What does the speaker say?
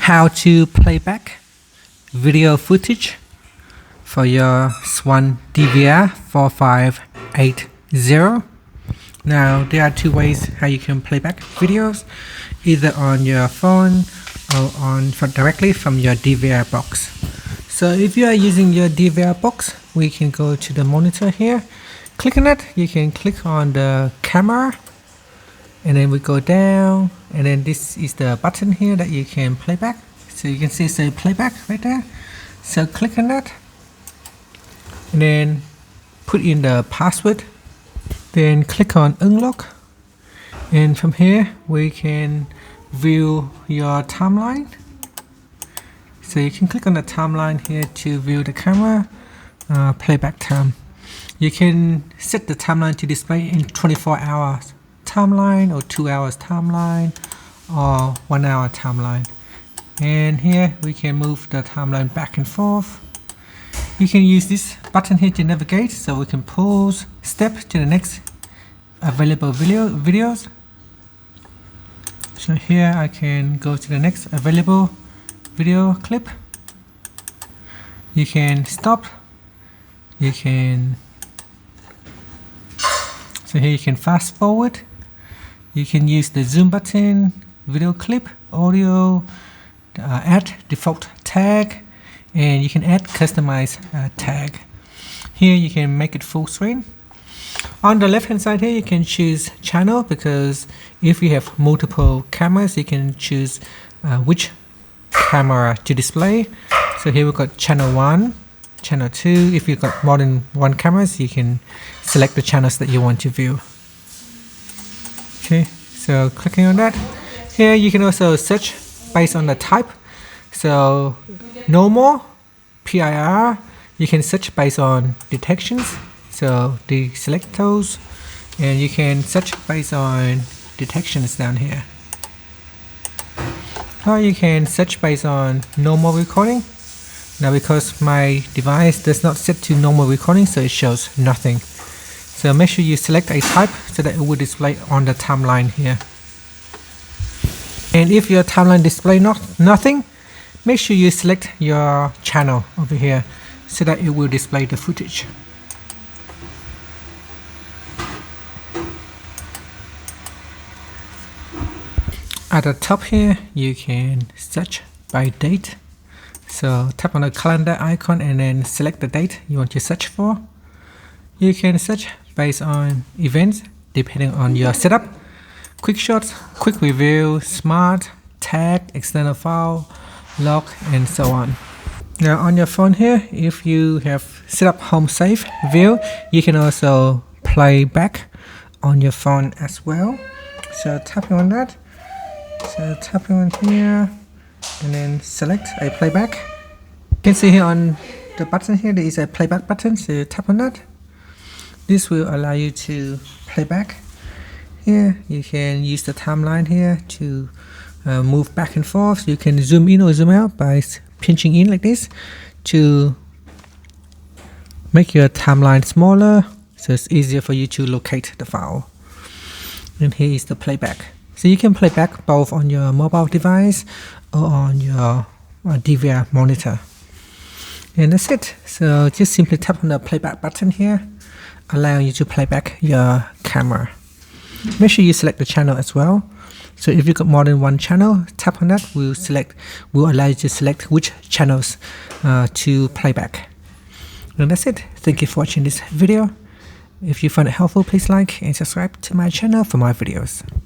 how to play back video footage for your Swann DVR 4580. Now there are two ways how you can play back videos, either on your phone or directly from your DVR box. So if you are using your DVR box, we can go to the monitor here, click on it. You can click on the camera, and then we go down, and then this is the button here that you can play back. So you can see say playback right there. So click on that, and then put in the password, then click on unlock, and from here we can view your timeline. So you can click on the timeline here to view the camera playback time. You can set the timeline to display in 24 hours timeline, or 2 hours timeline, or 1 hour timeline. And here we can move the timeline back and forth. You can use this button here to navigate, so we can pause, step to the next available videos. So here I can go to the next available video clip. You can stop, you can, so here you can fast forward, you can use the zoom button, video clip, audio, add default tag, and you can add customized tag. Here you can make it full screen. On the left hand side here you can choose channel, because if you have multiple cameras you can choose which camera to display. So here we've got channel 1, channel 2. If you've got more than one cameras, you can select the channels that you want to view. Okay, so clicking on that. Here you can also search based on the type. So normal, PIR, you can search based on detections. So select those, and you can search based on detections down here. Or you can search based on normal recording. Now because my device does not set to normal recording, so it shows nothing. So make sure you select a type so that it will display on the timeline here. And if your timeline display nothing, make sure you select your channel over here so that it will display the footage. At the top here you can search by date. So tap on the calendar icon and then select the date you want to search for. You can search based on events depending on your setup. Quick shots, quick review, smart, tag, external file, log, and so on. Now on your phone here, if you have set up home safe view, you can also play back on your phone as well. So tapping on that. So tapping on here, and then select a playback. You can see here on the button here there is a playback button, so tap on that. This will allow you to play back. Here you can use the timeline here to move back and forth. You can zoom in or zoom out by pinching in like this to make your timeline smaller, so it's easier for you to locate the file. And here is the playback. So you can play back both on your mobile device or on your DVR monitor. And that's it. So just simply tap on the playback button here, allowing you to play back your camera. Make sure you select the channel as well. So if you've got more than one channel, tap on that, will allow you to select which channels to play back. And that's it. Thank you for watching this video. If you found it helpful, please like and subscribe to my channel for more videos.